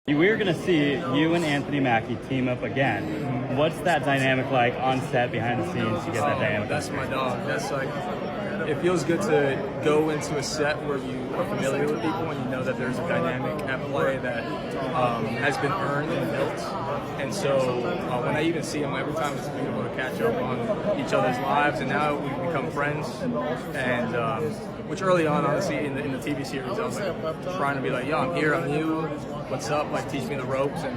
We're going to see you and Anthony Mackie team up again. What's that dynamic like on set, behind the scenes, to get that dynamic? That's my dog. That's like, it feels good to go into a set where you are familiar with people and you know that there's a dynamic at play that has been earned and built. And so when I even see him, every time it's beautiful to catch up on each other's lives, and now we become friends. And which early on, honestly, in the TV series, I was like trying to be like, yo, I'm here, I'm you, what's up, like teach me the ropes, and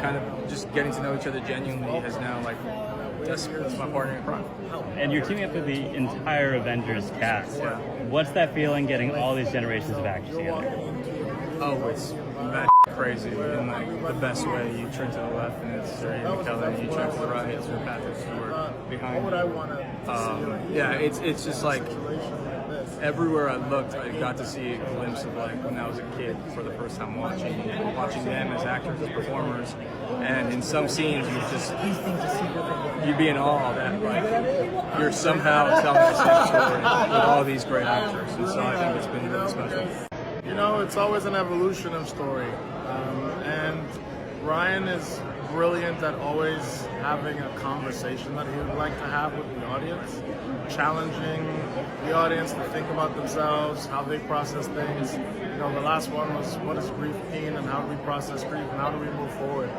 kind of just getting to know each other genuinely has now like, that's my partner in crime. And you're teaming up with the entire Avengers cast. Yeah. What's that feeling, getting all these generations of actors together? Oh, it's that crazy in like the best way. You turn to the left and it's Ian McKellen, and you turn to the right, it's Patrick Stewart behind you. Yeah, it's just like everywhere I looked, I got to see a glimpse of like when I was a kid for the first time watching them as actors, as performers, and in some scenes you'd be in awe that like you're somehow telling the same story with all these great actors, and so I think it's been really special. You know, it's always an evolution of story, and Ryan is brilliant at always having a conversation that he would like to have with the audience, challenging the audience to think about themselves, how they process things. You know, the last one was, what does grief mean, and how do we process grief, and how do we move forward?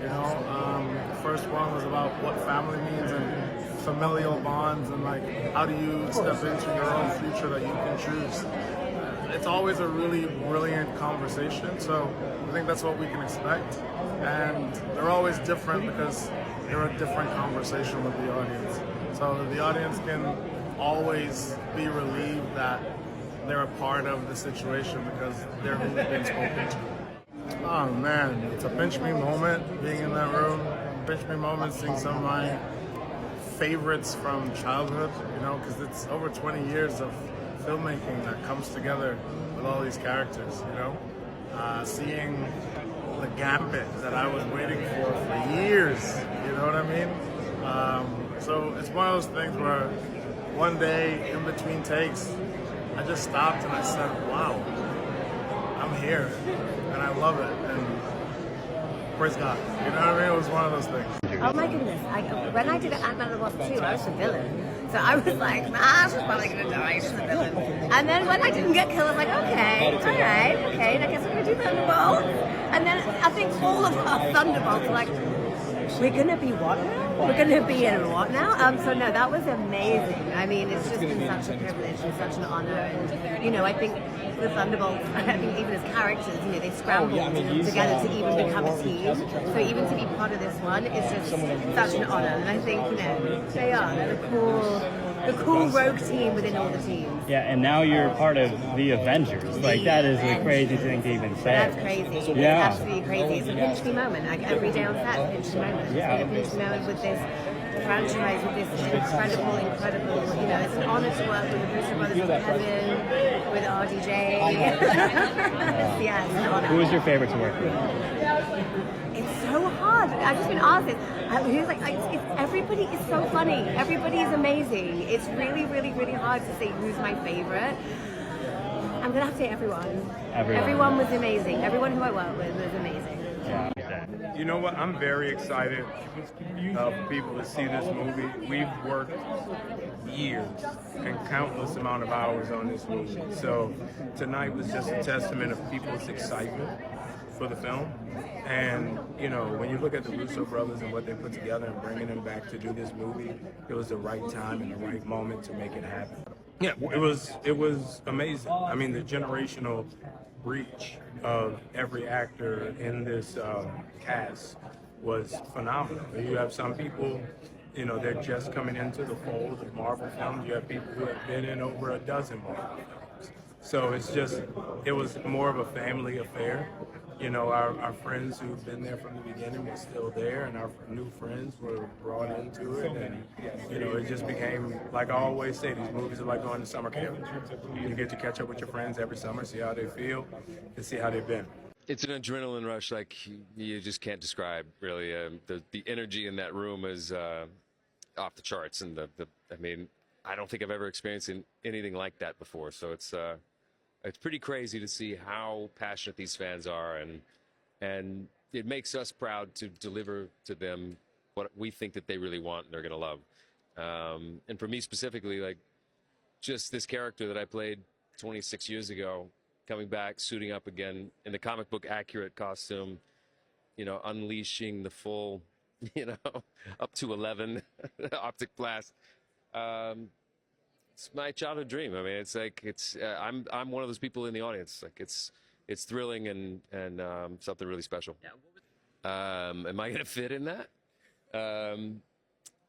You know, the first one was about what family means and familial bonds, and like, how do you step into your own future that you can choose? It's always a really brilliant conversation, so I think that's what we can expect. And they're always different because they're a different conversation with the audience. So the audience can always be relieved that they're a part of the situation because they're who's being spoken to. Oh man, it's a pinch me moment being in that room. Pinch me moment seeing some of my favorites from childhood, you know, because it's over 20 years of filmmaking that comes together with all these characters, you know. Seeing the gambit that I was waiting for years, you know what I mean? So it's one of those things where one day in between takes, I just stopped and I said, wow, I'm here and I love it, and praise God. You know what I mean? It was one of those things. Oh my goodness, when I did Ant-Man and the Wasp 2, I was the villain. So I was like, nah, she's probably going to die, she's the villain. And then when I didn't get killed, I was like, okay, alright, okay, I guess we're going to do Thunderbolts. And then I think all of our Thunderbolts were like, we're going to be what now? We're going to be in what now? So no, that was amazing. I mean, it's just been such a privilege and such an honor. And, you know, I think the Thunderbolts, I think even as characters, you know, they scrambled together to even become a team. So even to be part of this one is just such an honor. And I think, you know, they're the cool rogue team within all the teams. Yeah, and now you're part of the Avengers. Like, that is a crazy thing to even say. That's crazy. Yeah. It's absolutely crazy. It's a pinch me moment. Like every day on set, a pinch me moment. Yeah. It's been a pinch me moment with this franchise, with this incredible, you know, it's an honor to work with the Brewster Brothers, with Kevin, with RDJ. Yeah, it's an honor. Who was your favorite to work with? It's so hard. I've just been asked this. Who's like, everybody is so funny. Everybody is amazing. It's really, really, really hard to say who's my favorite. I'm gonna have to say everyone. Everyone was amazing. Everyone who I worked with was amazing. Yeah. You know what? I'm very excited for people to see this movie. We've worked years and countless amount of hours on this movie. So tonight was just a testament of people's excitement for the film. And, you know, when you look at the Russo brothers and what they put together and bringing them back to do this movie, it was the right time and the right moment to make it happen. Yeah, it was amazing. I mean, the generational reach of every actor in this cast was phenomenal. You have some people, you know, they're just coming into the fold of Marvel films. You have people who have been in over a dozen Marvel films. So it was more of a family affair. You know, our friends who've been there from the beginning were still there, and our new friends were brought into it, and, you know, it just became, like I always say, these movies are like going to summer camp. You get to catch up with your friends every summer, see how they feel, and see how they've been. It's an adrenaline rush like you just can't describe, really. The energy in that room is off the charts, and I mean, I don't think I've ever experienced anything like that before, so it's pretty crazy to see how passionate these fans are, and and it makes us proud to deliver to them what we think that they really want and they're going to love. And for me specifically, like, just this character that I played 26 years ago, coming back, suiting up again in the comic book accurate costume, you know, unleashing the full, you know, up to 11 optic blast. It's my childhood dream. I mean, it's like, I'm one of those people in the audience. Like, it's thrilling and something really special. Am I going to fit in that?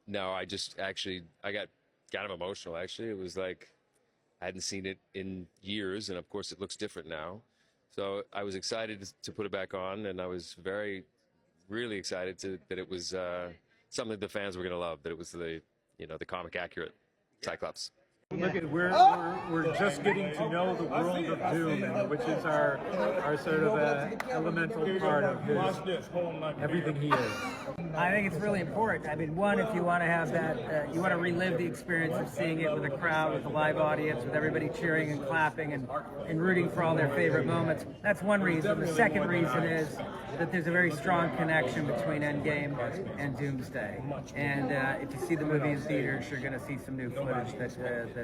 No, I got kind of emotional, actually. It was like, I hadn't seen it in years, and of course it looks different now. So I was excited to put it back on, and I was really excited that it was something the fans were going to love, that it was the comic accurate Cyclops. Look at we're just getting to know the world of Doom, which is our sort of elemental part of his everything he is. I think it's really important. I mean, one, if you want to have that, you want to relive the experience of seeing it with a crowd, with a live audience, with everybody cheering and clapping and rooting for all their favorite moments. That's one reason. The second reason is that there's a very strong connection between Endgame and Doomsday. And if you see the movie in theaters, you're going to see some new footage that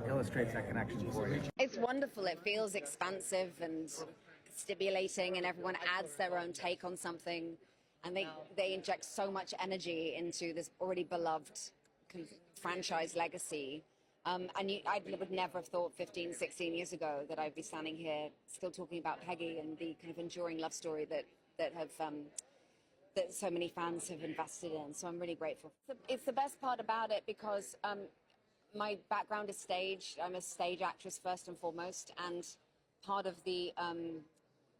illustrates that connection for you. It's wonderful. It feels expansive and stimulating, and everyone adds their own take on something, and they inject so much energy into this already beloved kind of franchise legacy. I would never have thought 15, 16 years ago that I'd be standing here still talking about Peggy and the kind of enduring love story that so many fans have invested in. So I'm really grateful. It's the best part about it because my background is stage. I'm a stage actress first and foremost, and part of the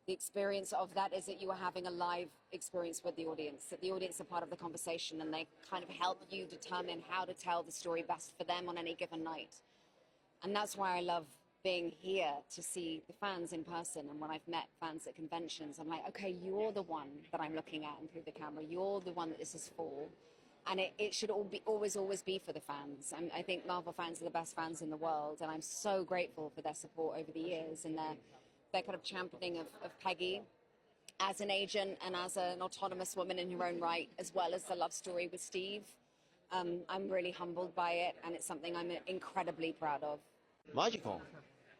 experience of that is that you are having a live experience with the audience, that the audience are part of the conversation, and they kind of help you determine how to tell the story best for them on any given night. And that's why I love being here to see the fans in person. And when I've met fans at conventions, I'm like, okay, you're the one that I'm looking at and through the camera. You're the one that this is for. And it should always be for the fans. I think Marvel fans are the best fans in the world, and I'm so grateful for their support over the years and their kind of championing of Peggy as an agent and as an autonomous woman in her own right, as well as the love story with Steve. I'm really humbled by it, and it's something I'm incredibly proud of.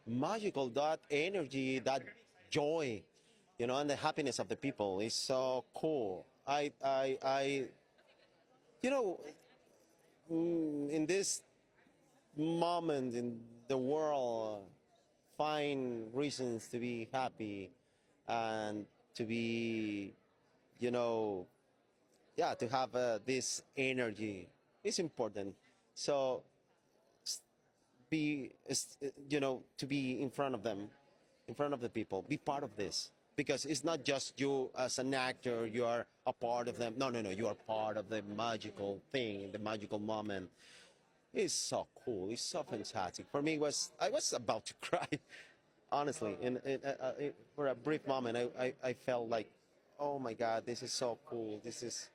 Magical, that energy, that joy, you know, and the happiness of the people is so cool. You know, in this moment in the world, find reasons to be happy and to be, you know, to have this energy is important. So to be in front of them, in front of the people, be part of this. Because it's not just you as an actor, you are a part of them. No, you are part of the magical thing, the magical moment. It's so cool, it's so fantastic. For me, I was about to cry, honestly. For a brief moment, I felt like, oh my God, this is so cool. This is,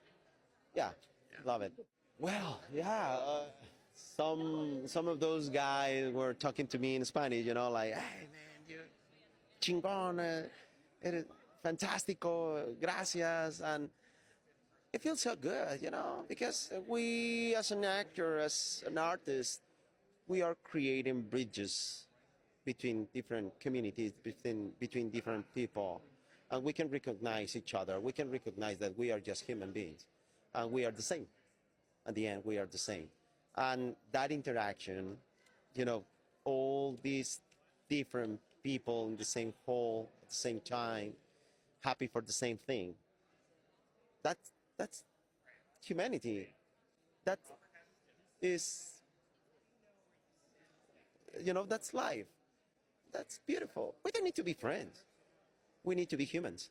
love it. Well, some of those guys were talking to me in Spanish, you know, like, hey man, you chingón. Eres fantástico, gracias, and it feels so good, you know, because we, as an actor, as an artist, we are creating bridges between different communities, between different people, and we can recognize each other. We can recognize that we are just human beings, and we are the same. At the end, we are the same, and that interaction, you know, all these different people in the same hall at the same time, happy for the same thing. That's humanity. That is, you know, that's life. That's beautiful. We don't need to be friends. We need to be humans.